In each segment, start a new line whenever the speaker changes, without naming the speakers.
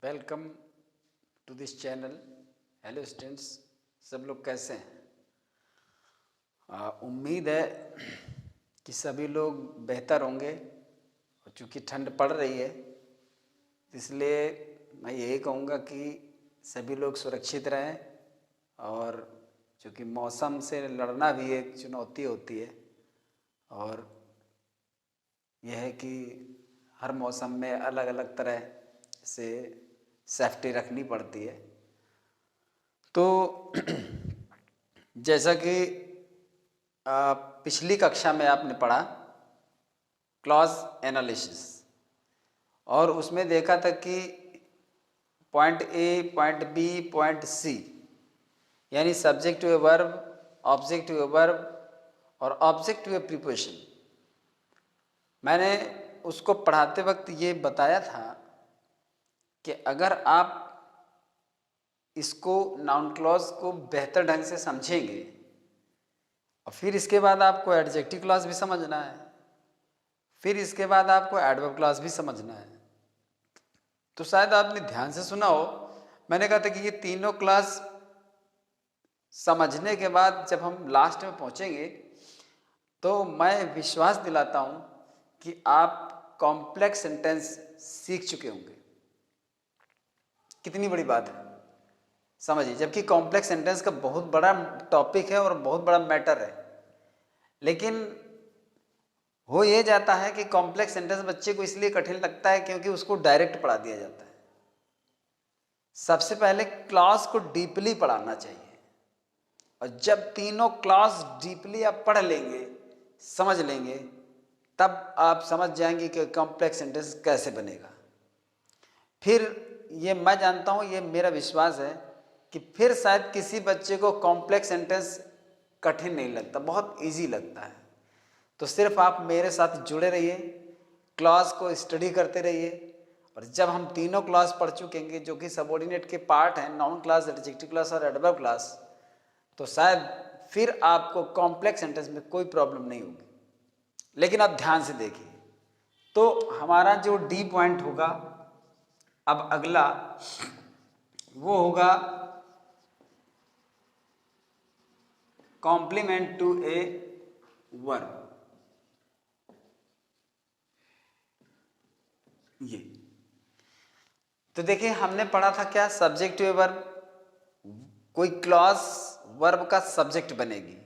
Welcome to this channel. Hello students, सब लोग कैसे हैं? उम्मीद है कि सभी लोग बेहतर होंगे। और चूँकि ठंड पड़ रही है इसलिए मैं यही कहूँगा कि सभी लोग सुरक्षित रहें। और चूँकि मौसम से लड़ना भी एक चुनौती होती है और यह है कि हर मौसम में अलग अलग तरह से सेफ्टी रखनी पड़ती है। तो जैसा कि पिछली कक्षा में आपने पढ़ा क्लॉज एनालिसिस, और उसमें देखा था कि point A, point B, point C, यानी subject to a verb, object to a verb और ऑब्जेक्ट टू ए प्रीपोजिशन। मैंने उसको पढ़ाते वक्त ये बताया था कि अगर आप इसको नाउन क्लॉज को बेहतर ढंग से समझेंगे और फिर इसके बाद आपको एडजेक्टिव क्लॉज भी समझना है, फिर इसके बाद आपको एडवर्ब क्लॉज भी समझना है। तो शायद आपने ध्यान से सुना हो, मैंने कहा था कि ये तीनों क्लॉज समझने के बाद जब हम लास्ट में पहुंचेंगे तो मैं विश्वास दिलाता हूं कि आप कॉम्प्लेक्स सेंटेंस सीख चुके होंगे। कितनी बड़ी बात है, समझिए। जबकि कॉम्प्लेक्स सेंटेंस का बहुत बड़ा टॉपिक है और बहुत बड़ा मैटर है, लेकिन हो ये जाता है कि कॉम्प्लेक्स सेंटेंस बच्चे को इसलिए कठिन लगता है क्योंकि उसको डायरेक्ट पढ़ा दिया जाता है। सबसे पहले क्लॉज को डीपली पढ़ाना चाहिए, और जब तीनों क्लॉज डीपली आप पढ़ लेंगे, समझ लेंगे, तब आप समझ जाएंगे कि कॉम्प्लेक्स सेंटेंस कैसे बनेगा। फिर ये मैं जानता हूँ, ये मेरा विश्वास है कि फिर शायद किसी बच्चे को कॉम्प्लेक्स सेंटेंस कठिन नहीं लगता, बहुत इजी लगता है। तो सिर्फ आप मेरे साथ जुड़े रहिए, क्लॉज को स्टडी करते रहिए, और जब हम तीनों क्लॉज पढ़ चुकेंगे जो कि सबऑर्डिनेट के पार्ट हैं, नाउन क्लॉज, एडजेक्टिव क्लॉज और एडवर्ब क्लॉज, तो शायद फिर आपको कॉम्प्लेक्स सेंटेंस में कोई प्रॉब्लम नहीं होगी। लेकिन आप ध्यान से देखिए, तो हमारा जो डी पॉइंट होगा अब अगला, वो होगा कॉम्प्लीमेंट टू ए वर्ब। ये तो देखिए, हमने पढ़ा था क्या, सब्जेक्ट टू ए वर्ब। कोई क्लॉज वर्ब का सब्जेक्ट बनेगी,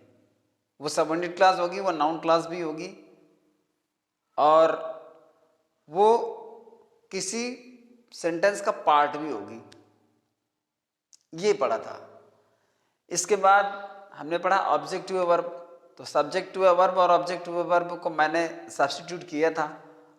वो सबऑर्डिनेट क्लॉज होगी, वो नाउन क्लॉज भी होगी, और वो किसी सेंटेंस का पार्ट भी होगी। ये पढ़ा था। इसके बाद हमने पढ़ा ऑब्जेक्ट टू ए वर्ब। तो सब्जेक्ट टू ए वर्ब और ऑब्जेक्ट टू ए वर्ब को मैंने सब्स्टिट्यूट किया था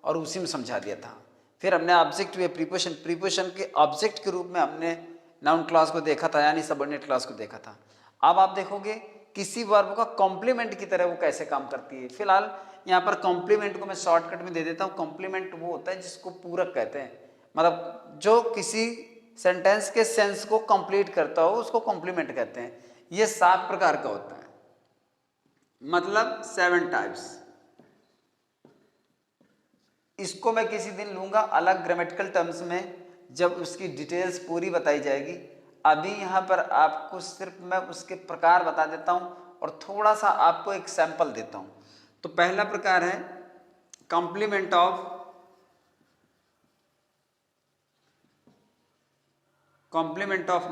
और उसी में समझा दिया था। फिर हमने object to a preposition, preposition के ऑब्जेक्ट के रूप में हमने नाउन क्लॉज को देखा था, यानी सबऑर्डिनेट क्लॉज को देखा था। अब आप देखोगे किसी वर्ब का कॉम्प्लीमेंट की तरह वो कैसे काम करती है। फिलहाल यहाँ पर कॉम्प्लीमेंट को मैं शॉर्टकट में दे देता हूँ। कॉम्प्लीमेंट वो होता है जिसको पूरक कहते हैं, मतलब जो किसी सेंटेंस के सेंस को कंप्लीट करता हो उसको कॉम्प्लीमेंट कहते हैं। ये 7 प्रकार का होता है, मतलब 7 टाइप्स। इसको मैं किसी दिन लूंगा अलग ग्रामेटिकल टर्म्स में, जब उसकी डिटेल्स पूरी बताई जाएगी। अभी यहाँ पर आपको सिर्फ मैं उसके प्रकार बता देता हूँ और थोड़ा सा आपको एक सैंपल देता हूँ। तो पहला प्रकार है कॉम्प्लीमेंट ऑफ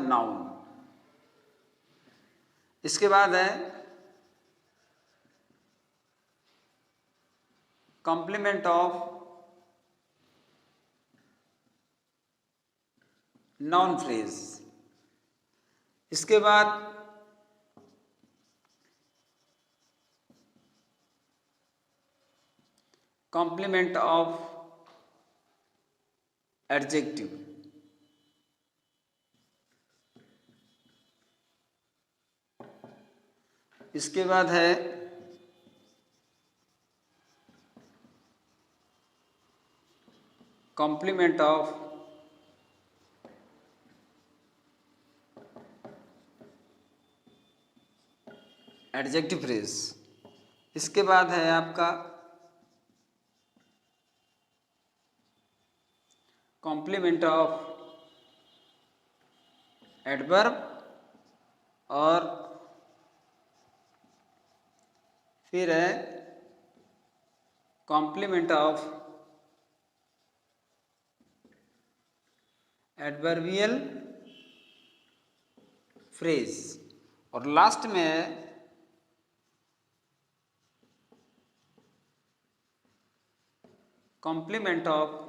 नाउन। इसके बाद है कॉम्प्लीमेंट ऑफ नाउन फ्रेज। इसके बाद कॉम्प्लीमेंट ऑफ एडजेक्टिव। इसके बाद है कॉम्प्लीमेंट ऑफ एडजेक्टिव फ्रेज। इसके बाद है आपका कॉम्प्लीमेंट ऑफ एडवर्ब और फिर है कॉम्प्लीमेंट ऑफ एडवर्बियल फ्रेज और लास्ट में है कॉम्प्लीमेंट ऑफ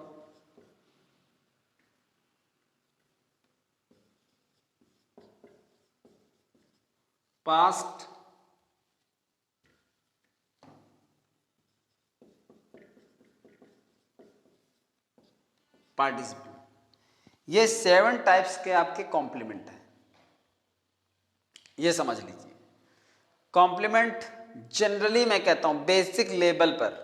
पास्ट पार्टिसिपल। ये 7 टाइप्स के आपके कॉम्प्लीमेंट हैं, ये समझ लीजिए। कॉम्प्लीमेंट जनरली मैं कहता हूं बेसिक लेवल पर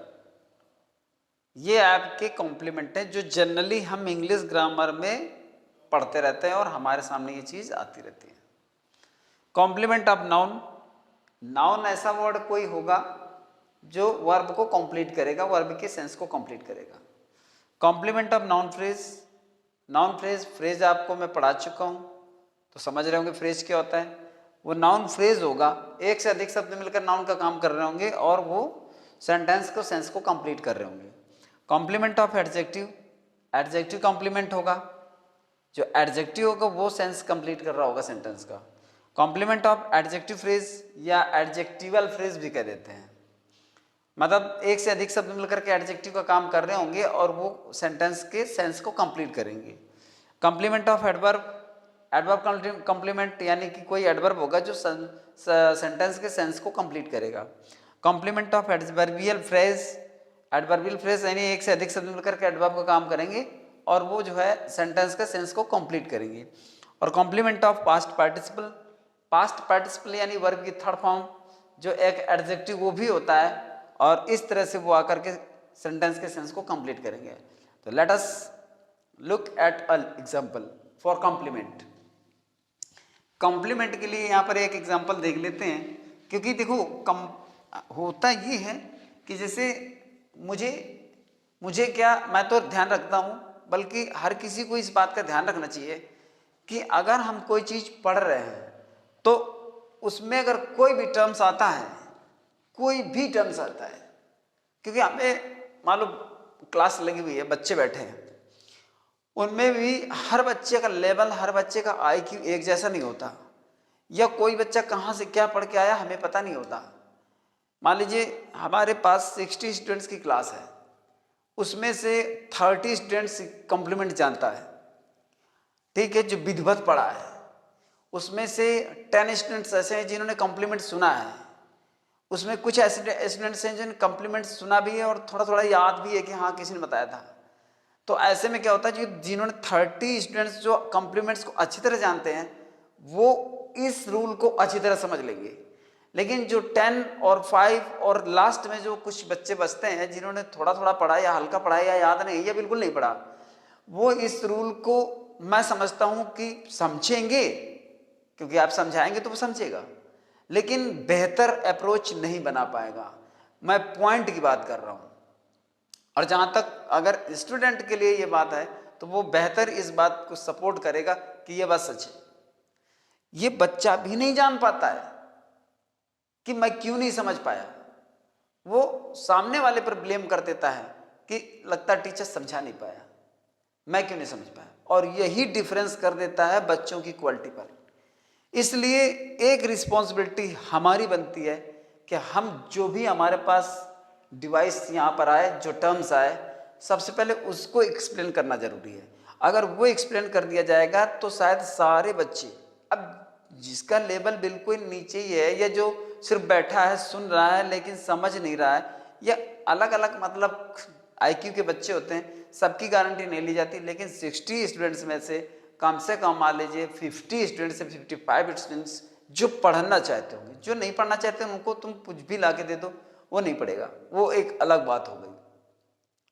ये आपके कॉम्प्लीमेंट हैं जो जनरली हम इंग्लिश ग्रामर में पढ़ते रहते हैं और हमारे सामने ये चीज आती रहती है। कॉम्प्लीमेंट ऑफ नाउन, नाउन ऐसा वर्ड कोई होगा जो वर्ब को कंप्लीट करेगा, वर्ब के सेंस को कंप्लीट करेगा। Complement of noun phrase, noun phrase, phrase आपको मैं पढ़ा चुका हूं तो समझ रहे होंगे फ्रेज क्या होता है। वो नाउन फ्रेज होगा, एक से अधिक शब्द मिलकर नाउन का काम कर रहे होंगे और वो सेंटेंस को सेंस को कंप्लीट कर रहे होंगे। Complement of adjective, adjective complement होगा, जो एडजेक्टिव होगा वो सेंस कंप्लीट कर रहा होगा सेंटेंस का। कॉम्प्लीमेंट ऑफ एडजेक्टिव फ्रेज या एडजेक्टिवल फ्रेज भी कह देते हैं, मतलब एक से अधिक शब्द मिलकर के एडजेक्टिव का काम कर रहे होंगे और वो सेंटेंस के सेंस को कंप्लीट करेंगे। Complement of adverb, adverb complement यानी कि कोई एडवर्ब होगा जो सेंटेंस के सेंस को कंप्लीट करेगा। Complement of adverbial phrase, adverbial phrase यानी एक से अधिक शब्द मिलकर के एडवर्ब का काम करेंगे और वो जो है सेंटेंस के सेंस को कंप्लीट करेंगे। और complement of past participle, past participle यानी वर्ब की थर्ड फॉर्म जो एक एडजेक्टिव वो भी होता है और इस तरह से वो आकर के सेंटेंस के सेंस को कंप्लीट करेंगे। तो let us look at a example for complement. Complement के लिए यहाँ पर एक एग्जांपल देख लेते हैं, क्योंकि देखो होता ये है कि जैसे मुझे क्या, मैं तो ध्यान रखता हूँ बल्कि हर किसी को इस बात का ध्यान रखना चाहिए कि अगर हम कोई चीज़ पढ़ रहे हैं तो उसमें अगर कोई भी टर्म्स आता है, कोई भी टर्म्स आता है, क्योंकि हमें मालूम क्लास लगी हुई है, बच्चे बैठे हैं, उनमें भी हर बच्चे का लेवल, हर बच्चे का IQ एक जैसा नहीं होता, या कोई बच्चा कहाँ से क्या पढ़ के आया हमें पता नहीं होता। मान लीजिए हमारे पास 60 स्टूडेंट्स की क्लास है, उसमें से 30 स्टूडेंट्स कॉम्प्लीमेंट जानता है, ठीक है, जो विधिवत पढ़ा है। उसमें से 10 स्टूडेंट्स ऐसे हैं जिन्होंने कॉम्प्लीमेंट सुना है, उसमें कुछ ऐसे स्टूडेंट्स हैं जिन्होंने कॉम्प्लीमेंट सुना भी है और थोड़ा थोड़ा याद भी है कि हाँ किसी ने बताया था। तो ऐसे में क्या होता है, जिन्होंने 30 स्टूडेंट्स जो कॉम्प्लीमेंट्स को अच्छी तरह जानते हैं वो इस रूल को अच्छी तरह समझ लेंगे, लेकिन जो 10 और 5 और लास्ट में जो कुछ बच्चे बचते हैं जिन्होंने थोड़ा थोड़ा पढ़ा या हल्का पढ़ा या याद नहीं या बिल्कुल नहीं पढ़ा, वो इस रूल को मैं समझता हूं कि समझेंगे, क्योंकि आप समझाएंगे तो वो समझेगा, लेकिन बेहतर अप्रोच नहीं बना पाएगा। मैं पॉइंट की बात कर रहा हूं। और जहां तक अगर स्टूडेंट के लिए ये बात है तो वो बेहतर इस बात को सपोर्ट करेगा कि ये बात सच है। ये बच्चा भी नहीं जान पाता है कि मैं क्यों नहीं समझ पाया, वो सामने वाले पर ब्लेम कर देता है कि लगता टीचर समझा नहीं पाया, मैं क्यों नहीं समझ पाया, और यही डिफरेंस कर देता है बच्चों की क्वालिटी पर। इसलिए एक रिस्पॉन्सिबिलिटी हमारी बनती है कि हम जो भी हमारे पास डिवाइस यहाँ पर आए, जो टर्म्स आए, सबसे पहले उसको एक्सप्लेन करना जरूरी है। अगर वो एक्सप्लेन कर दिया जाएगा तो शायद सारे बच्चे, अब जिसका लेवल बिल्कुल नीचे ही है या जो सिर्फ बैठा है सुन रहा है लेकिन समझ नहीं रहा है, या अलग अलग मतलब IQ के बच्चे होते हैं, सबकी गारंटी नहीं ली जाती, लेकिन 60 स्टूडेंट्स में से कम मान लीजिए 50 स्टूडेंट्स से 55 स्टूडेंट्स जो पढ़ना चाहते होंगे, जो नहीं पढ़ना चाहते उनको तुम कुछ भी ला के दे दो वो नहीं पढ़ेगा, वो एक अलग बात हो गई।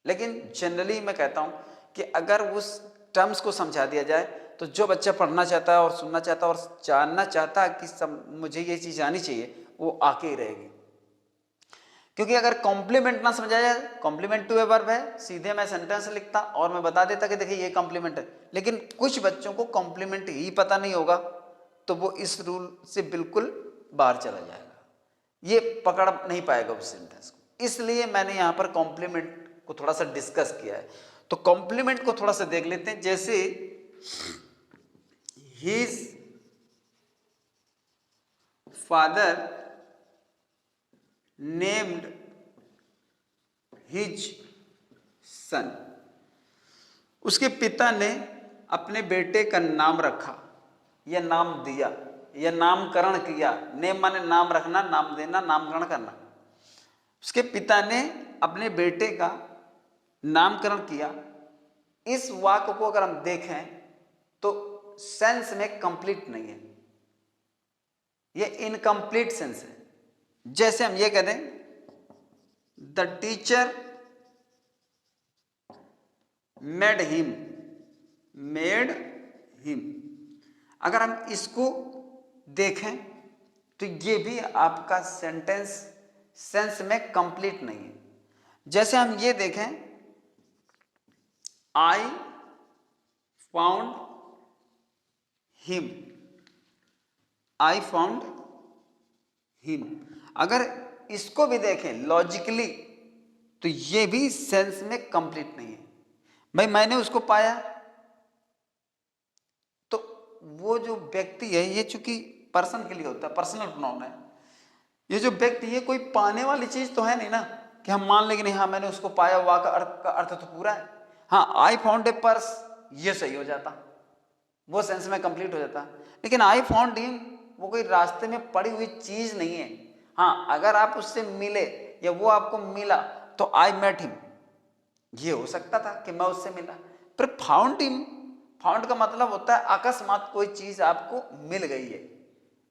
लेकिन जनरली मैं कहता हूं कि अगर उस टर्म्स को समझा दिया जाए तो जो बच्चा पढ़ना चाहता है और सुनना चाहता है और जानना चाहता है कि मुझे ये चीज़ आनी चाहिए, वो आके ही रहेगी। क्योंकि अगर कॉम्प्लीमेंट ना समझा जाए, कॉम्प्लीमेंट टू ए वर्ब है, सीधे मैं सेंटेंस लिखता और मैं बता देता कि देखिए ये कॉम्प्लीमेंट है, लेकिन कुछ बच्चों को कॉम्प्लीमेंट ही पता नहीं होगा तो वो इस रूल से बिल्कुल बाहर चला जाएगा, ये पकड़ नहीं पाएगा उस सेंटेंस को। इसलिए मैंने यहां पर कॉम्प्लीमेंट को थोड़ा सा डिस्कस किया है। तो कॉम्प्लीमेंट को थोड़ा सा देख लेते हैं। जैसे his father named his son, उसके पिता ने अपने बेटे का नाम रखा या नाम दिया या नामकरण किया। नेम माने नाम रखना, नाम देना, नामकरण करना। उसके पिता ने अपने बेटे का नामकरण किया। इस वाक्य को अगर हम देखें तो सेंस में कंप्लीट नहीं है, ये इनकम्प्लीट सेंस है। जैसे हम ये कह दें द टीचर मेड हिम, अगर हम इसको देखें तो ये भी आपका सेंस में कंप्लीट नहीं है। जैसे हम ये देखें I found him, I found him, अगर इसको भी देखें लॉजिकली तो ये भी सेंस में कंप्लीट नहीं है। भाई मैंने उसको पाया, तो वो जो व्यक्ति है, ये चूंकि पर्सन के लिए होता है, पर्सनल प्रोनाउन है, ये जो व्यक्ति, ये कोई पाने वाली चीज तो है नहीं ना कि हम मान लेंगे नहीं हाँ मैंने उसको पाया, वाह का अर्थ तो पूरा है। हाँ आई फाउंड ए पर्स, ये सही हो जाता, वो सेंस में कंप्लीट हो जाता। लेकिन आई फाउंड हिम वो कोई रास्ते में पड़ी हुई चीज नहीं है। हाँ अगर आप उससे मिले या वो आपको मिला तो आई मेट हिम, ये हो सकता था कि मैं उससे मिला। पर फाउंड हिम, फाउंड का मतलब होता है अकस्मात कोई चीज आपको मिल गई है,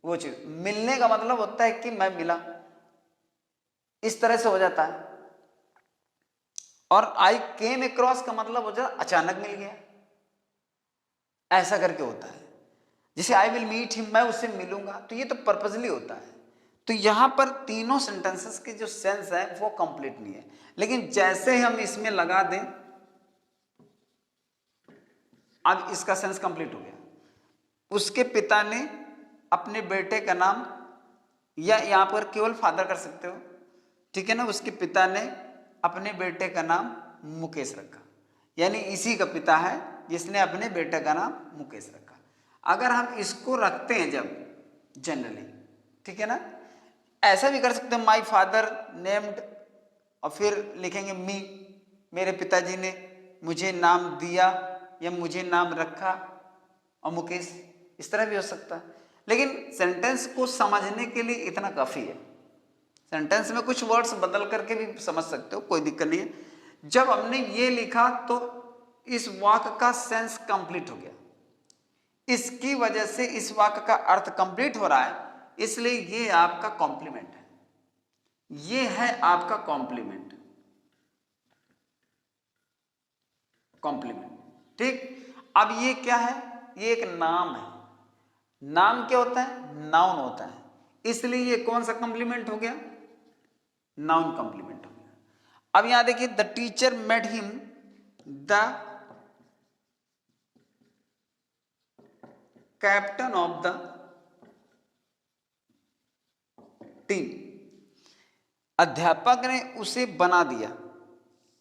वो चीज मिलने का मतलब होता है कि मैं मिला, इस तरह से हो जाता है। और आई केम अक्रॉस का मतलब हो जाता अचानक मिल गया, ऐसा करके होता है। जैसे आई विल मीट हिम, मैं उससे मिलूंगा, तो ये तो पर्पजली होता है। तो यहां पर तीनों सेंटेंसेस के जो सेंस है वो कंप्लीट नहीं है। लेकिन जैसे हम इसमें लगा दें, अब इसका सेंस कंप्लीट हो गया। उसके पिता ने अपने बेटे का नाम, या यहां पर केवल फादर कर सकते हो, ठीक है ना, उसके पिता ने अपने बेटे का नाम मुकेश रखा, यानी इसी का पिता है जिसने अपने बेटे का नाम मुकेश रखा। अगर हम इसको रखते हैं जब जनरली, ठीक है ना, ऐसा भी कर सकते हैं माई फादर नेम्ड और फिर लिखेंगे मी, मेरे पिताजी ने मुझे नाम दिया या मुझे नाम रखा और मुकेश, इस तरह भी हो सकता है। लेकिन सेंटेंस को समझने के लिए इतना काफी है। सेंटेंस में कुछ वर्ड्स बदल करके भी समझ सकते हो, कोई दिक्कत नहीं है। जब हमने ये लिखा तो इस वाक्य का सेंस कंप्लीट हो गया, इसकी वजह से इस वाक्य का अर्थ कंप्लीट हो रहा है, इसलिए ये आपका कॉम्प्लीमेंट है, ये है आपका कॉम्प्लीमेंट, कॉम्प्लीमेंट, ठीक। अब ये क्या है, ये एक नाम है। नाम क्या होता है, नाउन होता है, इसलिए ये कौन सा कॉम्प्लीमेंट हो गया, नाउन कॉम्प्लीमेंट हो गया। अब यहां देखिए the teacher made him the captain of the team, अध्यापक ने उसे बना दिया।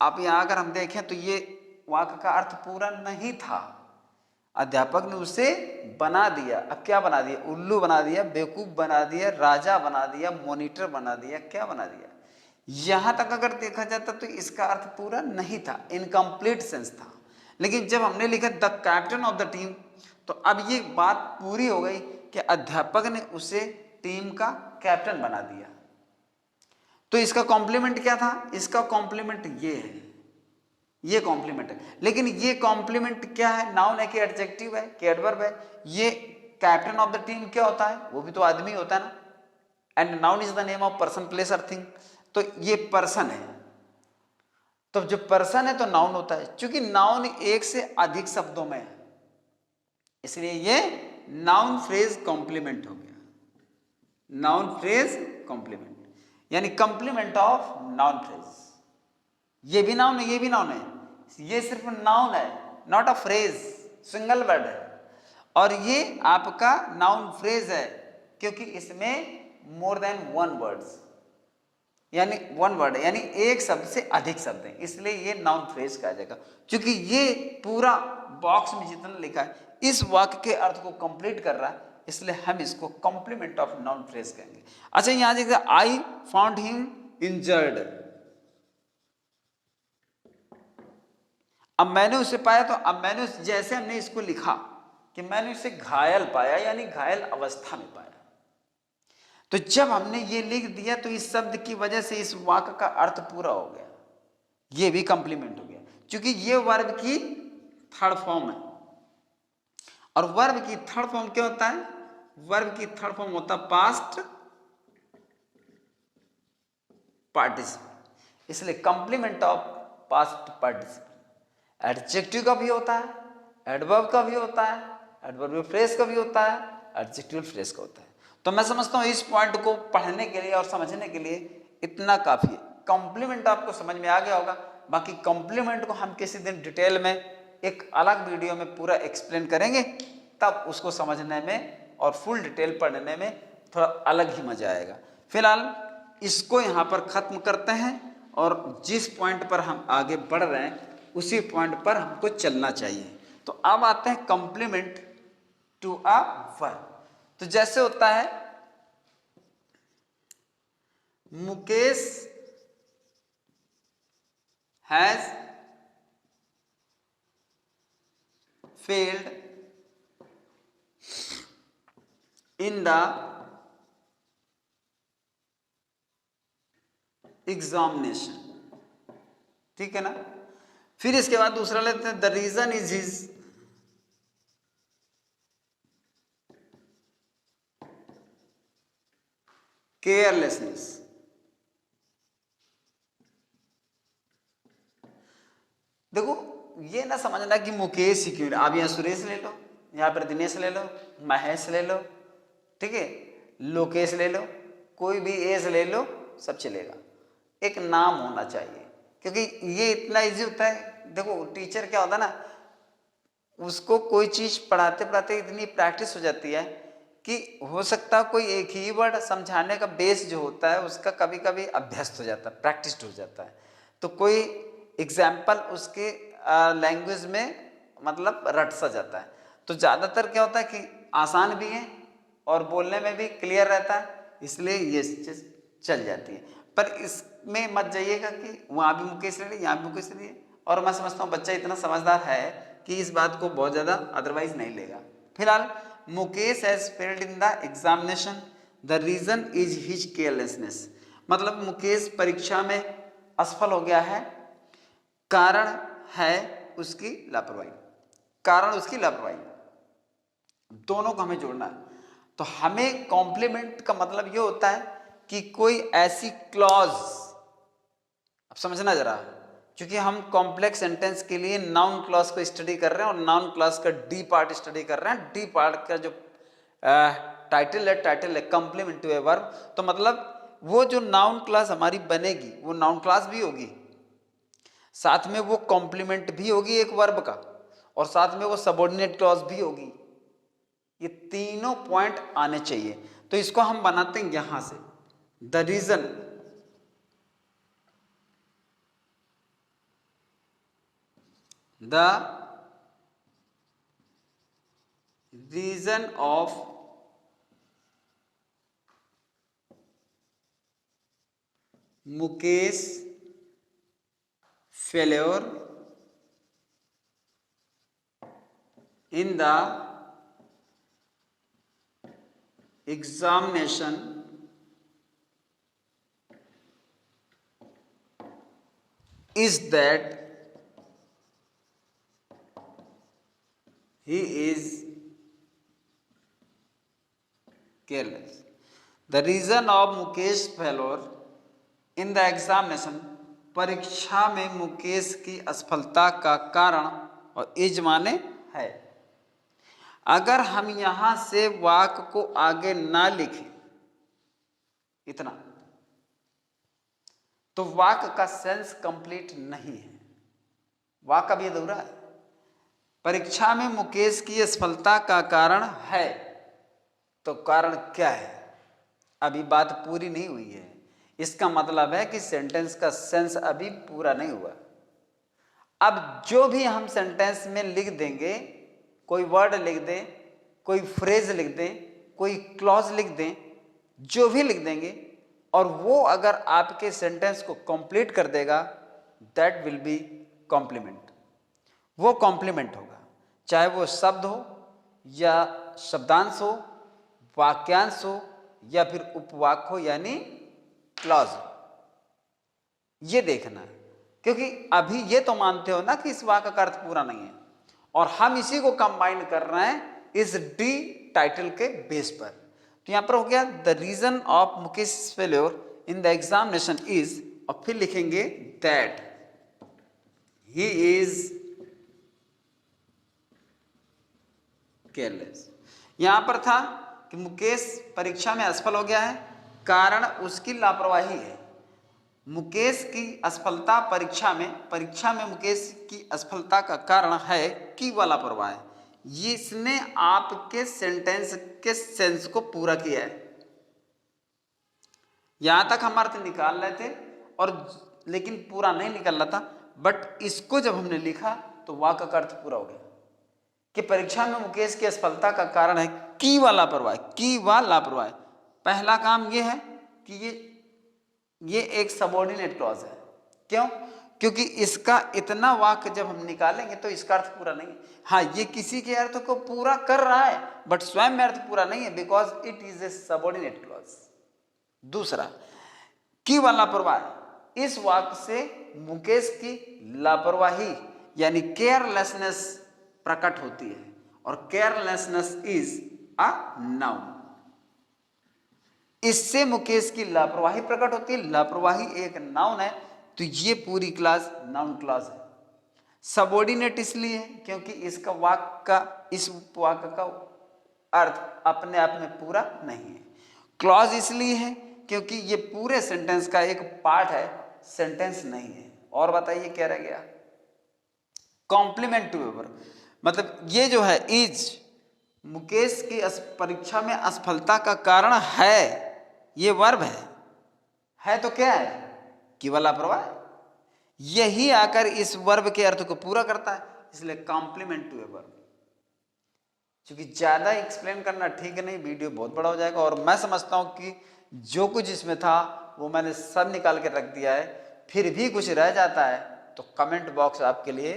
अब यहां अगर हम देखें तो ये वाक्य का अर्थ पूरा नहीं था। अध्यापक ने उसे बना दिया, अब क्या बना दिया, उल्लू बना दिया, बेवकूफ बना दिया, राजा बना दिया, मॉनिटर बना दिया, क्या बना दिया। यहां तक अगर देखा जाता तो इसका अर्थ पूरा नहीं था, इनकम्प्लीट सेंस था। लेकिन जब हमने लिखा the captain of the team, तो अब ये बात पूरी हो गई कि अध्यापक ने उसे टीम का कैप्टन बना दिया। तो इसका कॉम्प्लीमेंट क्या था, इसका कॉम्प्लीमेंट ये है, ये कॉम्प्लीमेंट है। लेकिन ये कॉम्प्लीमेंट क्या है, नाउन है कि एडजेक्टिव है कि एडवर्ब है। ये कैप्टन ऑफ द टीम क्या होता है, वो भी तो आदमी होता है ना, and noun is the name of person place और थिंग, तो ये पर्सन है। तो जब पर्सन है तो नाउन होता है, क्योंकि नाउन एक से अधिक शब्दों में है, इसलिए ये नाउन फ्रेज कॉम्प्लीमेंट हो गया, नाउन फ्रेज कॉम्प्लीमेंट। यानी कंप्लीमेंट ऑफ नाउन फ्रेज। ये भी नाउन है, ये भी नाउन है, ये सिर्फ नाउन है, not a phrase, single word है। और ये आपका नाउन फ्रेज है क्योंकि इसमें मोर देन वन वर्ड्स, यानी वन वर्ड है, यानी एक शब्द से अधिक शब्द है, इसलिए ये नाउन फ्रेज कहा जाएगा। क्योंकि ये पूरा बॉक्स में जितना लिखा है इस वाक्य के अर्थ को कंप्लीट कर रहा है, इसलिए हम इसको कॉम्प्लीमेंट ऑफ नाउन फ्रेज कहेंगे। अच्छा, यहां देखिए, आई फाउंड हिम इंजर्ड। अब मैंने उसे पाया, तो अब मैंने जैसे हमने इसको लिखा कि मैंने उसे घायल पाया, यानी घायल अवस्था में पाया। तो जब हमने ये लिख दिया तो इस शब्द की वजह से इस वाक्य का अर्थ पूरा हो गया, ये भी कंप्लीमेंट हो गया, क्योंकि ये वर्ब की थर्ड फॉर्म है। और वर्ब की थर्ड फॉर्म क्या होता है? वर्ब की थर्ड फॉर्म होता है पास्ट पार्टिसिपल, इसलिए complement of past participle. Adjective का भी होता है, एडवर्ब का भी होता है, एडवर्बियल फ्रेज का भी होता है, एडजेक्टिवल फ्रेज का होता है। तो मैं समझता हूं इस पॉइंट को पढ़ने के लिए और समझने के लिए इतना काफी है। कॉम्प्लीमेंट आपको समझ में आ गया होगा, बाकी कॉम्प्लीमेंट को हम किसी दिन डिटेल में एक अलग वीडियो में पूरा एक्सप्लेन करेंगे, तब उसको समझने में और फुल डिटेल पढ़ने में थोड़ा अलग ही मजा आएगा। फिलहाल इसको यहाँ पर खत्म करते हैं और जिस पॉइंट पर हम आगे बढ़ रहे हैं उसी पॉइंट पर हमको चलना चाहिए। तो अब आते हैं कॉम्प्लीमेंट टू अ वर्ब। तो जैसे होता है, Mukesh has failed in the examination, ठीक है ना। फिर इसके बाद दूसरा लेते हैं, the reason is his carelessness. देखो, ये ना समझना कि मुकेश ही क्यों, आप यहाँ सुरेश ले लो, यहाँ पर दिनेश ले लो, महेश ले लो, ठीक है, लोकेश ले लो, कोई भी एज ले लो, सब चलेगा। एक नाम होना चाहिए, क्योंकि ये इतना इजी होता है। देखो, टीचर क्या होता है ना, उसको कोई चीज पढ़ाते पढ़ाते इतनी प्रैक्टिस हो जाती है कि हो सकता है कोई एक ही वर्ड समझाने का बेस जो होता है उसका कभी कभी अभ्यस्त हो जाता है, प्रैक्टिस हो जाता है। तो कोई एग्जाम्पल उसके लैंग्वेज में मतलब रट सा जाता है। तो ज़्यादातर क्या होता है कि आसान भी है और बोलने में भी क्लियर रहता है, इसलिए ये चीज़ चल जाती है। पर इसमें मत जाइएगा कि वहाँ भी मुकेश ले, यहाँ भी मुकेश ले। और मैं समझता हूँ बच्चा इतना समझदार है कि इस बात को बहुत ज़्यादा अदरवाइज नहीं लेगा। फिलहाल, Mukesh has failed in the examination, the reason is his carelessness. मतलब मुकेश परीक्षा में असफल हो गया है, कारण है उसकी लापरवाही, कारण उसकी लापरवाही। दोनों को हमें जोड़ना है। तो हमें कॉम्प्लीमेंट का मतलब ये होता है कि कोई ऐसी क्लॉज, अब समझना जरा, क्योंकि हम कॉम्प्लेक्स सेंटेंस के लिए नाउन क्लॉज को स्टडी कर रहे हैं और नाउन क्लॉज का डी पार्ट स्टडी कर रहे हैं। डी पार्ट का जो टाइटल है कॉम्प्लीमेंट टू ए वर्ब। तो मतलब वो जो नाउन क्लॉज हमारी बनेगी वो नाउन क्लॉज भी होगी, साथ में वो कॉम्प्लीमेंट भी होगी एक वर्ब का, और साथ में वो सबऑर्डिनेट क्लॉज भी होगी। ये तीनों पॉइंट आने चाहिए। तो इसको हम बनाते हैं यहां से, the reason of Mukesh failure in the examination is that he is careless. The reason of Mukesh failure in the examination, परीक्षा में मुकेश की असफलता का कारण, और इज माने है। अगर हम यहां से वाक्य को आगे ना लिखें, इतना तो वाक्य का सेंस कंप्लीट नहीं है, वाक्य अभी अधूरा है। परीक्षा में मुकेश की असफलता का कारण है, तो कारण क्या है, अभी बात पूरी नहीं हुई है। इसका मतलब है कि सेंटेंस का सेंस अभी पूरा नहीं हुआ। अब जो भी हम सेंटेंस में लिख देंगे, कोई वर्ड लिख दें, कोई फ्रेज लिख दें, कोई क्लॉज लिख दें, जो भी लिख देंगे, और वो अगर आपके सेंटेंस को कंप्लीट कर देगा, दैट विल बी कॉम्प्लीमेंट। वो कॉम्प्लीमेंट होगा, चाहे वो शब्द हो या शब्दांश हो, वाक्यांश हो या फिर उपवाक्य हो यानी क्लॉज हो। ये देखना है, क्योंकि अभी ये तो मानते हो ना कि इस वाक्य का अर्थ पूरा नहीं है, और हम इसी को कंबाइन कर रहे हैं इस डी टाइटल के बेस पर। तो यहां पर हो गया the reason of Mukesh failure in the examination is, और फिर लिखेंगे दैट ही इज केयरलेस। यहां पर था कि मुकेश परीक्षा में असफल हो गया है, कारण उसकी लापरवाही है। मुकेश की असफलता परीक्षा में मुकेश की असफलता का कारण है कि वह लापरवाह है। इसने आपके सेंटेंस के सेंस को पूरा किया है। यहां तक हम अर्थ निकाल रहे थे और लेकिन पूरा नहीं निकल रहा था, बट इसको जब हमने लिखा तो वाक्य का अर्थ पूरा हो गया कि परीक्षा में मुकेश की असफलता का कारण है कि वह लापरवाह। पहला काम यह है कि ये एक सबऑर्डिनेट क्लॉज है। क्यों? क्योंकि इसका इतना वाक्य जब हम निकालेंगे तो इसका अर्थ पूरा नहीं है। हाँ, ये किसी के अर्थ को पूरा कर रहा है बट स्वयं में अर्थ पूरा नहीं है, because it is a subordinate clause. दूसरा, कि वह लापरवाह, इस वाक्य से मुकेश की लापरवाही यानी केयरलेसनेस प्रकट होती है, और केयरलेसनेस इज अ नाउन। इससे मुकेश की लापरवाही प्रकट होती है। लापरवाही एक नाउन है, तो ये पूरी क्लास नाउन क्लास है। सबऑर्डिनेट इसलिए है क्योंकि इसका इस वाक्य का अर्थ अपने आप में पूरा नहीं है। क्लॉज इसलिए है क्योंकि ये पूरे सेंटेंस का एक पार्ट है, सेंटेंस नहीं है। और बताइए क्या रह गया? कॉम्प्लीमेंट टू वर्ब, मतलब ये जो है इज मुकेश की परीक्षा में असफलता का कारण है, ये वर्ब है तो क्या है? केवल लापरवाह। यही आकर इस वर्ब के अर्थ को पूरा करता है, इसलिए कॉम्प्लीमेंट टू ए वर्ब। क्योंकि ज्यादा एक्सप्लेन करना ठीक नहीं, वीडियो बहुत बड़ा हो जाएगा, और मैं समझता हूं कि जो कुछ इसमें था वो मैंने सब निकाल के रख दिया है। फिर भी कुछ रह जाता है तो कमेंट बॉक्स आपके लिए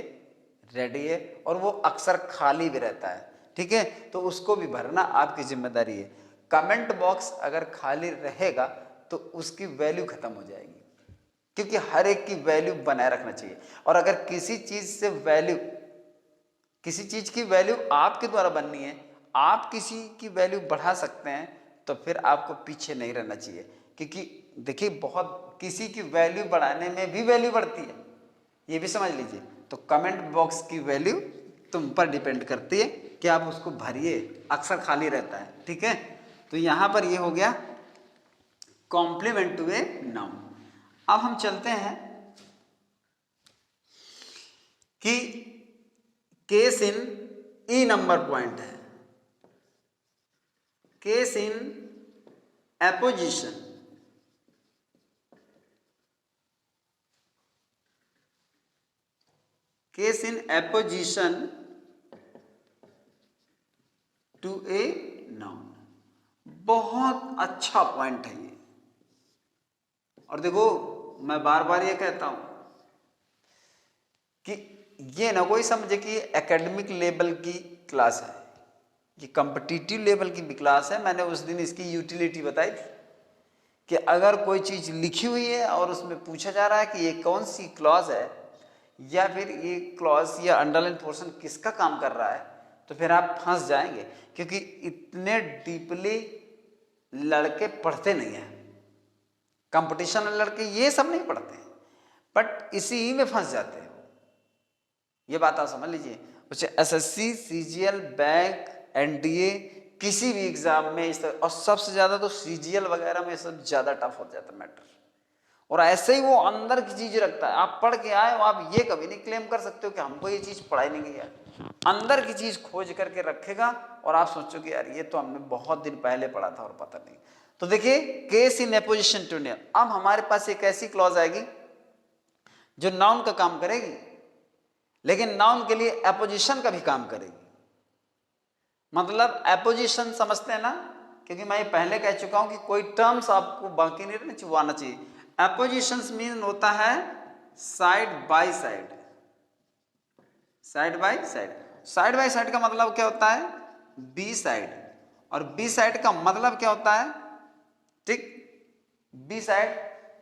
रेडी है, और वो अक्सर खाली भी रहता है, ठीक है? तो उसको भी भरना आपकी जिम्मेदारी है। कमेंट बॉक्स अगर खाली रहेगा तो उसकी वैल्यू खत्म हो जाएगी, क्योंकि हर एक की वैल्यू बनाए रखना चाहिए। और अगर किसी चीज की वैल्यू आपके द्वारा बननी है, आप किसी की वैल्यू बढ़ा सकते हैं, तो फिर आपको पीछे नहीं रहना चाहिए। क्योंकि देखिए, बहुत किसी की वैल्यू बढ़ाने में भी वैल्यू बढ़ती है, ये भी समझ लीजिए। तो कमेंट बॉक्स की वैल्यू तुम पर डिपेंड करती है कि आप उसको भरिए, अक्सर खाली रहता है, ठीक है? तो यहां पर ये हो गया कॉम्प्लीमेंट टू ए नाउन। अब हम चलते हैं कि case in E number point है, case in apposition. Case in apposition to a noun, बहुत अच्छा पॉइंट है ये। और देखो, मैं बार बार ये कहता हूं कि ये ना कोई समझे कि एकेडमिक लेवल की क्लास है, ये कॉम्पिटिटिव लेवल की भी क्लास है। मैंने उस दिन इसकी यूटिलिटी बताई थी कि अगर कोई चीज लिखी हुई है और उसमें पूछा जा रहा है कि ये कौन सी क्लॉज है, या फिर ये क्लॉज या अंडरलाइन पोर्शन किसका काम कर रहा है, तो फिर आप फंस जाएंगे। क्योंकि इतने डीपली लड़के पढ़ते नहीं हैं, कंपटीशन में लड़के ये सब नहीं पढ़ते, बट इसी ही में फंस जाते हैं। ये बात आप समझ लीजिए। उसे एसएससी, सीजीएल, बैंक, एनडीए, किसी भी एग्जाम में इस तरह, और सबसे ज्यादा तो सीजीएल वगैरह में सब ज्यादा टफ हो जाता है मैटर। और ऐसे ही वो अंदर की चीज रखता है। आप पढ़ के आए हो, आप ये कभी नहीं क्लेम कर सकते हो कि हमको ये चीज पढ़ाई नहीं गई है। अंदर की चीज खोज करके रखेगा और आप सोचोगे यार ये तो हमने बहुत दिन पहले पढ़ा था और पता नहीं। तो देखिए case in apposition to noun, अब हमारे पास एक ऐसी क्लॉज आएगी जो नाउन का काम करेगी, लेकिन नाउन के लिए एपोजिशन का भी काम करेगी। मतलब एपोजिशन समझते हैं ना, क्योंकि मैं ये पहले कह चुका हूं कि कोई टर्म्स आपको बाकी नहीं रहना चुवाना चाहिए। एपोजिशंस मीन होता है side by side, side by side. Side by side का मतलब क्या होता है, बी साइड, और बी साइड का मतलब क्या होता है, ठीक, बी साइड,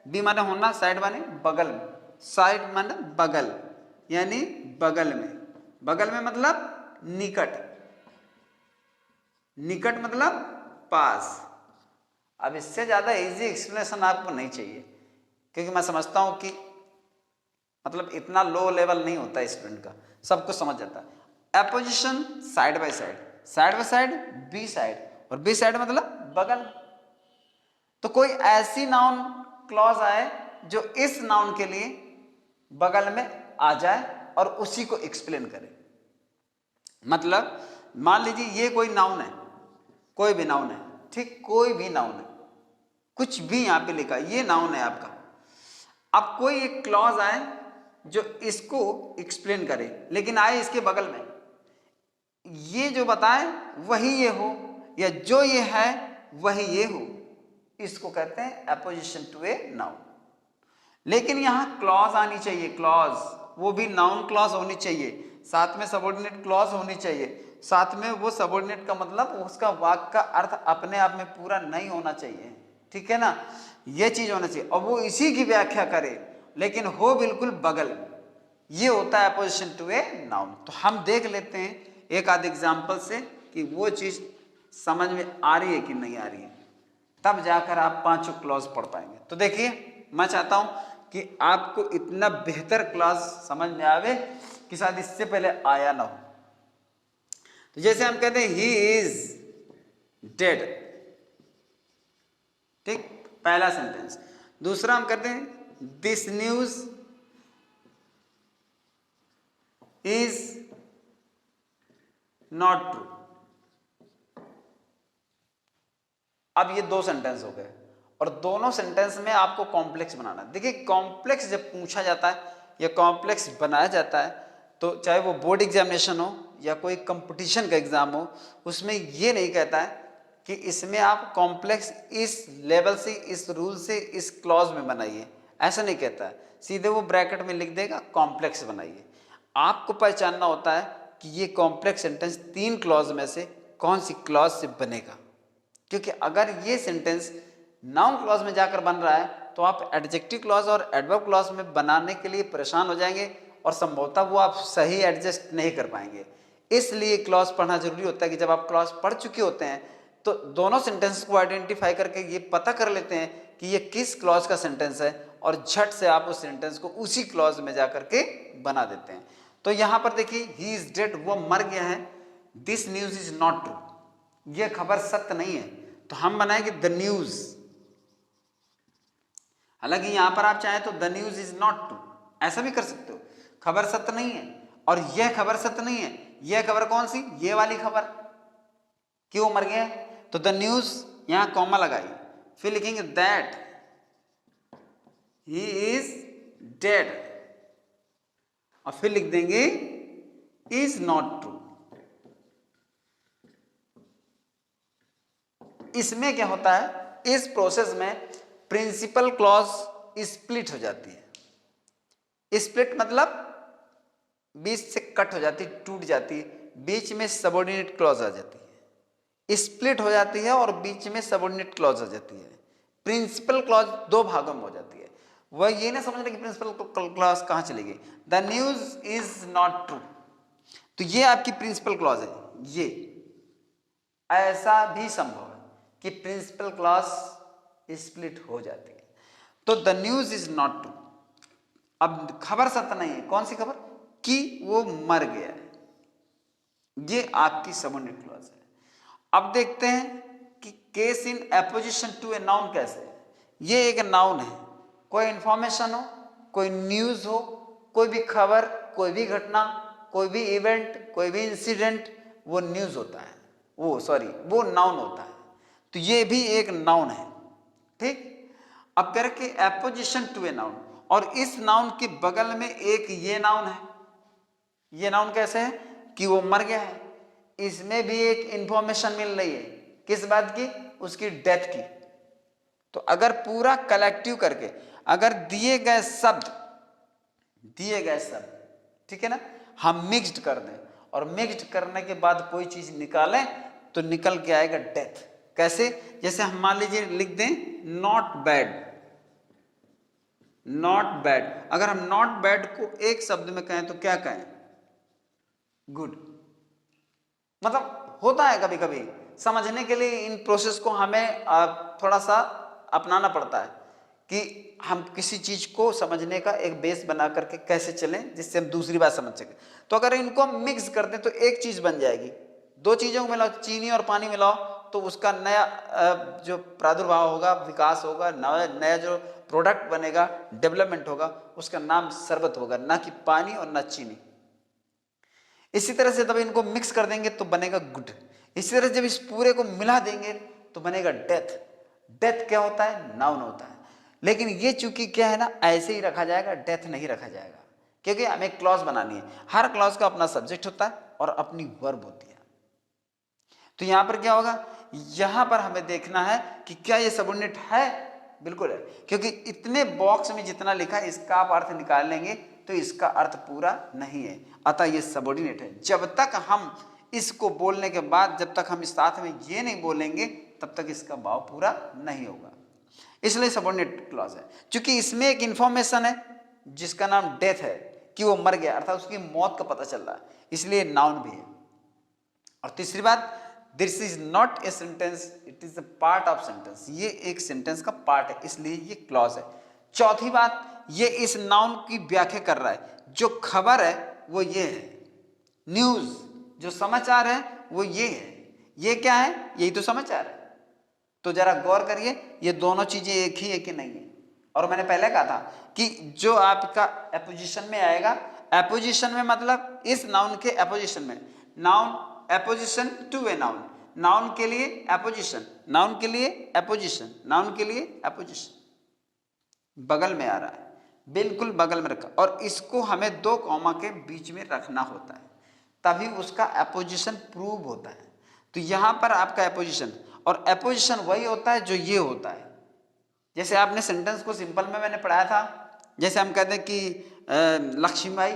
बी माने होना, साइड माने बगल में, साइड माने बगल, यानी बगल में, बगल में मतलब निकट, निकट मतलब पास। अब इससे ज्यादा इजी एक्सप्लेनेशन आपको नहीं चाहिए, क्योंकि मैं समझता हूं कि मतलब इतना लो लेवल नहीं होता स्टूडेंट का, सब कुछ समझ जाता है। Apposition side by side, side by side B side, और बी साइड मतलब बगल। तो कोई ऐसी नाउन क्लॉज आए जो इस नाउन के लिए बगल में आ जाए और उसी को एक्सप्लेन करे। मतलब मान लीजिए ये कोई नाउन है, कोई भी नाउन है, ठीक, कोई भी नाउन है, कुछ भी यहां पे लिखा, ये नाउन है आपका। अब कोई एक क्लॉज आए जो इसको एक्सप्लेन करे, लेकिन आए इसके बगल में, ये जो बताए वही ये हो, या जो ये है वही ये हो, इसको कहते हैं एपोजिशन टू ए नाउन। लेकिन यहां क्लॉज आनी चाहिए, क्लॉज, वो भी नाउन क्लॉज होनी चाहिए, साथ में सबऑर्डिनेट क्लॉज होनी चाहिए, साथ में वो सबऑर्डिनेट का मतलब उसका वाक्य का अर्थ अपने आप में पूरा नहीं होना चाहिए, ठीक है ना, ये चीज होना चाहिए, और वो इसी की व्याख्या करे, लेकिन हो बिल्कुल बगल। ये होता है अपोजिशन टू ए नाउन। तो हम देख लेते हैं एक आध एग्जाम्पल से कि वो चीज समझ में आ रही है कि नहीं आ रही है, तब जाकर आप पांचों क्लॉज पढ़ पाएंगे। तो देखिए मैं चाहता हूं कि आपको इतना बेहतर क्लॉज समझ में आवे कि शायद इससे पहले आया ना हो। तो जैसे हम कहते हैं ही इज डेड, ठीक, पहला सेंटेंस। दूसरा हम कहते हैं this news is not true. अब ये दो सेंटेंस हो गए, और दोनों सेंटेंस में आपको कॉम्प्लेक्स बनाना है। देखिए कॉम्प्लेक्स जब पूछा जाता है या कॉम्प्लेक्स बनाया जाता है, तो चाहे वो बोर्ड एग्जामिनेशन हो या कोई कंपटीशन का एग्जाम हो, उसमें ये नहीं कहता है कि इसमें आप कॉम्प्लेक्स इस लेवल से, इस रूल से, इस क्लॉज में बनाइए, ऐसा नहीं कहता है। सीधे वो ब्रैकेट में लिख देगा कॉम्प्लेक्स बनाइए। आपको पहचानना होता है कि ये कॉम्प्लेक्स सेंटेंस तीन क्लॉज में से कौन सी क्लॉज से बनेगा, क्योंकि अगर ये सेंटेंस नाउन क्लॉज में जाकर बन रहा है तो आप एडजेक्टिव क्लॉज और एडवर्ब क्लॉज में बनाने के लिए परेशान हो जाएंगे, और संभवतः वो आप सही एडजस्ट नहीं कर पाएंगे। इसलिए क्लॉज पढ़ना जरूरी होता है कि जब आप क्लॉज पढ़ चुके होते हैं तो दोनों सेंटेंस को आइडेंटिफाई करके ये पता कर लेते हैं कि ये किस क्लॉज का सेंटेंस है, और झट से आप उस सेंटेंस को उसी क्लॉज में जाकर के बना देते हैं। तो यहां पर देखिए ही इज डेड, वो मर गया है, this news is not true, ये खबर सत्य नहीं है, तो हम बनाएंगे द न्यूज। हालांकि यहां पर आप चाहे तो the news is not true ऐसा भी कर सकते हो, खबर सत्य नहीं है, और यह खबर सत्य नहीं है। यह खबर कौन सी, ये वाली खबर, क्यों मर गया, तो द न्यूज, यहां कॉमा लगाई, फिर लिखेंगे दैट ही इज डेड, और फिर लिख देंगे इज नॉट ट्रू। इसमें क्या होता है, इस प्रोसेस में प्रिंसिपल क्लॉज स्प्लिट हो जाती है। स्प्लिट मतलब बीच से कट हो जाती है, टूट जाती है, बीच में सबऑर्डिनेट क्लॉज आ जाती है। स्प्लिट हो जाती है और बीच में सबऑर्डिनेट क्लॉज आ जाती है। प्रिंसिपल क्लॉज दो भागों में हो जाती है। वह ये ना समझ रहे कि प्रिंसिपल क्लॉज कहां चली गई, the news is not true, तो ये आपकी प्रिंसिपल क्लॉज है। ये ऐसा भी संभव है कि प्रिंसिपल क्लॉज स्प्लिट हो जाती है, तो the news is not true. अब खबर सत्य नहीं है, कौन सी खबर, कि वो मर गया है, ये आपकी सबऑर्डिनेट क्लॉज है। अब देखते हैं कि case in apposition to a noun कैसे है। ये एक नाउन है, कोई इंफॉर्मेशन हो, कोई न्यूज हो, कोई भी खबर, कोई भी घटना, कोई भी इवेंट, कोई भी इंसिडेंट, वो न्यूज होता है, वो नाउन होता है। तो ये भी एक नाउन है, ठीक। अब कह रहे कि एपोजिशन टू ए नाउन, और इस नाउन के बगल में एक ये नाउन है। ये नाउन कैसे है कि वो मर गया है, इसमें भी एक इंफॉर्मेशन मिल रही है, किस बात की, उसकी डेथ की। तो अगर पूरा कलेक्टिव करके अगर दिए गए शब्द, ठीक है ना, हम मिक्स्ड कर दें और मिक्स्ड करने के बाद कोई चीज निकालें तो निकल के आएगा डेथ। कैसे, जैसे हम मान लीजिए लिख दें नॉट बैड, नॉट बैड। अगर हम नॉट बैड को एक शब्द में कहें तो क्या कहें, गुड। मतलब होता है कभी कभी, समझने के लिए इन प्रोसेस को हमें थोड़ा सा अपनाना पड़ता है कि हम किसी चीज को समझने का एक बेस बना करके कैसे चलें जिससे हम दूसरी बात समझ सकें। तो अगर इनको हम मिक्स कर दें तो एक चीज बन जाएगी। दो चीजों को मिलाओ, चीनी और पानी मिलाओ, तो उसका नया जो प्रादुर्भाव होगा, विकास होगा, नया जो प्रोडक्ट बनेगा, डेवलपमेंट होगा, उसका नाम शरबत होगा, ना कि पानी और ना चीनी। इसी तरह से तब इनको मिक्स कर देंगे तो बनेगा गुड। इसी तरह जब इस पूरे को मिला देंगे तो बनेगा डेथ। डेथ क्या होता है, नाउन होता है। लेकिन ये चूंकि क्या है ना, ऐसे ही रखा जाएगा, डेथ नहीं रखा जाएगा, क्योंकि हमें क्लॉज बनानी है। हर क्लॉज का अपना सब्जेक्ट होता है और अपनी वर्ब होती है। तो यहां पर क्या होगा, यहां पर हमें देखना है कि क्या ये सबऑर्डिनेट है, बिल्कुल है, क्योंकि इतने बॉक्स में जितना लिखा है इसका आप अर्थ निकाल लेंगे तो इसका अर्थ पूरा नहीं है, अतः ये सबऑर्डिनेट है। जब तक हम इसको बोलने के बाद, जब तक हम इस साथ में ये नहीं बोलेंगे, तब तक इसका भाव पूरा नहीं होगा, इसलिए सबऑर्डिनेट क्लॉज है। क्योंकि इसमें एक इंफॉर्मेशन है जिसका नाम डेथ है, कि वो मर गया, अर्थात उसकी मौत का पता चल रहा है, इसलिए नाउन भी है। और तीसरी बात, this is not a sentence, it is a part of sentence, ये एक सेंटेंस का पार्ट है, इसलिए ये क्लॉज है। चौथी बात, ये इस नाउन की व्याख्या कर रहा है। जो खबर है वो ये है, न्यूज, जो समाचार है वो ये है। ये क्या है, यही तो समाचार है। तो जरा गौर करिए, ये दोनों चीजें एक ही है कि नहीं है। और मैंने पहले कहा था कि जो आपका एपोजिशन में आएगा, एपोजिशन में मतलब इस नाउन के एपोजिशन में, noun apposition to a noun, noun के लिए एपोजिशन, नाउन के लिए एपोजिशन, नाउन के लिए एपोजिशन, बगल में आ रहा है, बिल्कुल बगल में रखा, और इसको हमें दो कॉमा के बीच में रखना होता है, तभी उसका एपोजिशन प्रूव होता है। तो यहां पर आपका एपोजिशन, और एपोजिशन वही होता है जो ये होता है। जैसे आपने सेंटेंस को सिंपल में मैंने पढ़ाया था, जैसे हम कहते हैं कि लक्ष्मीबाई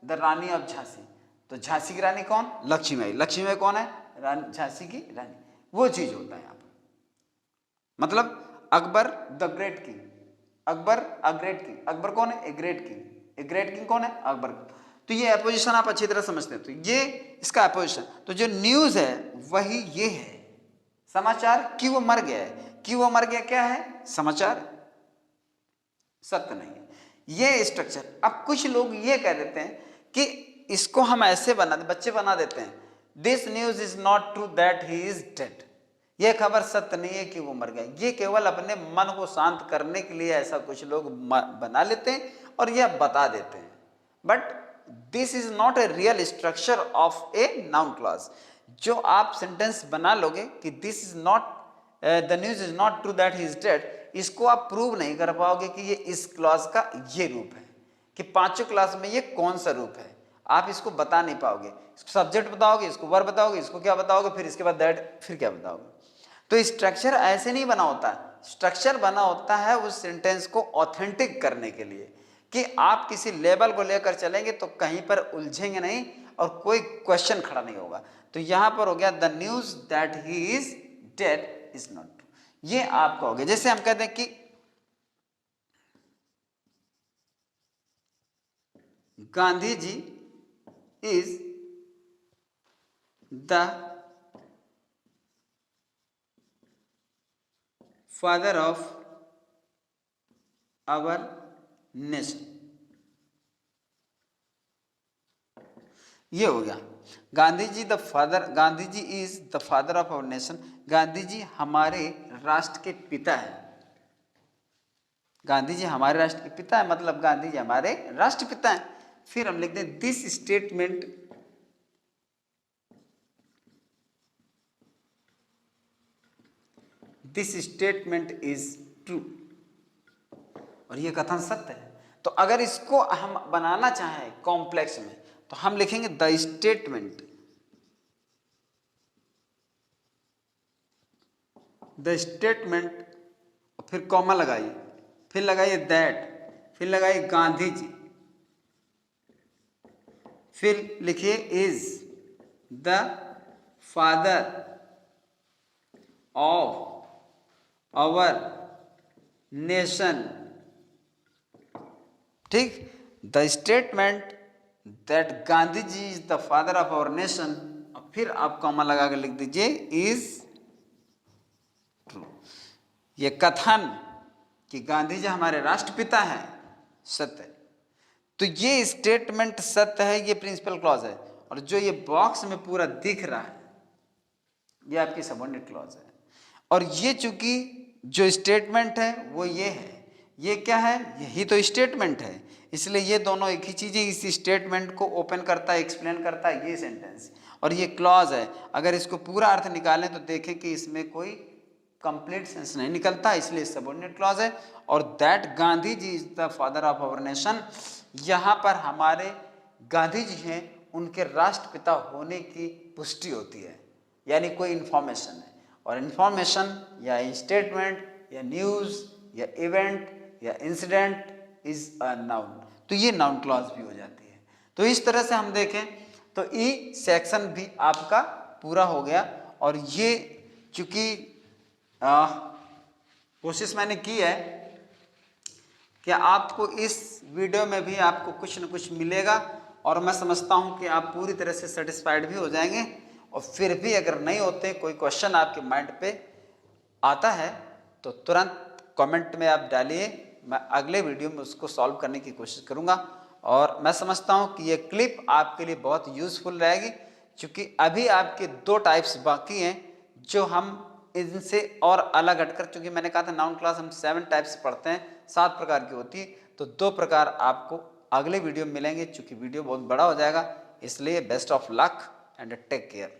द रानी ऑफ झांसी, तो झांसी की रानी कौन, लक्ष्मीबाई। लक्ष्मीबाई कौन है, झांसी की रानी। वो चीज होता है यहाँ पर। मतलब Akbar the great king, Akbar a great king, Akbar कौन है, a great king, a great king कौन है, अकबर। तो ये एपोजिशन आप अच्छी तरह समझते हैं, तो ये इसका एपोजिशन। तो जो न्यूज है वही ये है, समाचार, कि वो मर गया है, कि वो मर गया क्या है, समाचार, सत्य नहीं है, ये स्ट्रक्चर। अब कुछ लोग ये कह देते हैं कि इसको हम ऐसे बना दे, बच्चे बना देते हैं, this news is not true that he is dead, ये खबर सत्य नहीं है कि वो मर गया। ये केवल अपने मन को शांत करने के लिए ऐसा कुछ लोग बना लेते हैं और यह बता देते हैं, but this is not a real structure of a noun clause. जो आप सेंटेंस बना लोगे कि this is not, the news is not true that he is dead, इसको आप प्रूव नहीं कर पाओगे कि ये इस क्लॉज का ये रूप है, कि पांचों क्लॉज में ये कौन सा रूप है, आप इसको बता नहीं पाओगे। सब्जेक्ट बताओगे, इसको वर्ब बताओगे, इसको क्या बताओगे, फिर इसके बाद दैट, फिर क्या बताओगे। तो स्ट्रक्चर ऐसे नहीं बना होता, स्ट्रक्चर बना होता है उस सेंटेंस को ऑथेंटिक करने के लिए, कि आप किसी लेवल को लेकर चलेंगे तो कहीं पर उलझेंगे नहीं और कोई क्वेश्चन खड़ा नहीं होगा। तो यहां पर हो गया the news that he is dead is not true, ये आपका हो गया। जैसे हम कहते हैं कि Gandhi ji is the father of our nation, ये हो गया Gandhi ji the father, Gandhi ji is the father of our nation, Gandhi ji हमारे राष्ट्र के पिता हैं। गांधी जी हमारे राष्ट्र के पिता है, मतलब गांधी जी हमारे राष्ट्रपिता हैं। फिर हम लिखते हैं दिस स्टेटमेंट इज ट्रू, और ये कथन सत्य है। तो अगर इसको हम बनाना चाहें कॉम्प्लेक्स में तो हम लिखेंगे द स्टेटमेंट, फिर कॉमा लगाइए, फिर लगाइए दैट, फिर लगाइए गांधी जी, फिर लिखिए is the father of our nation. ठीक, the statement that Gandhi ji is the father of our nation, और फिर आप कॉमा लगा कर लिख दीजिए इज ट्रू। ये कथन कि गांधी जी हमारे राष्ट्रपिता हैं सत्य है। तो ये स्टेटमेंट सत्य है, ये प्रिंसिपल क्लॉज है। और जो ये बॉक्स में पूरा दिख रहा है ये आपकी सबऑर्डिनेट क्लॉज है। और ये चूंकि जो स्टेटमेंट है वो ये है, ये क्या है, यही तो स्टेटमेंट है, इसलिए ये दोनों एक ही चीज है। इस स्टेटमेंट को ओपन करता है, एक्सप्लेन करता है ये सेंटेंस, और ये क्लॉज है। अगर इसको पूरा अर्थ निकालें तो देखें कि इसमें कोई कंप्लीट सेंस नहीं निकलता, इसलिए सबऑर्डिनेट क्लॉज है। और that Gandhi ji is the father of our nation, यहाँ पर हमारे गांधी जी हैं, उनके राष्ट्रपिता होने की पुष्टि होती है, यानी कोई इंफॉर्मेशन है। और इंफॉर्मेशन या स्टेटमेंट या न्यूज़ या इवेंट या इंसिडेंट इज अ नाउन, तो ये नाउन क्लॉज भी हो जाती है। तो इस तरह से हम देखें तो ई सेक्शन भी आपका पूरा हो गया। और ये चूंकि कोशिश मैंने की है कि आपको इस वीडियो में भी आपको कुछ न कुछ मिलेगा, और मैं समझता हूं कि आप पूरी तरह से सेटिस्फाइड भी हो जाएंगे। और फिर भी अगर नहीं होते, कोई क्वेश्चन आपके माइंड पे आता है तो तुरंत कमेंट में आप डालिए, मैं अगले वीडियो में उसको सॉल्व करने की कोशिश करूंगा। और मैं समझता हूं कि ये क्लिप आपके लिए बहुत यूज़फुल रहेगी, क्योंकि अभी आपके 2 टाइप्स बाकी हैं जो हम इनसे और अलग हटकर, चूंकि मैंने कहा था नाउन क्लास हम 7 टाइप्स पढ़ते हैं, 7 प्रकार की होती है, तो 2 प्रकार आपको अगले वीडियो में मिलेंगे। चूंकि वीडियो बहुत बड़ा हो जाएगा, इसलिए best of luck and take care.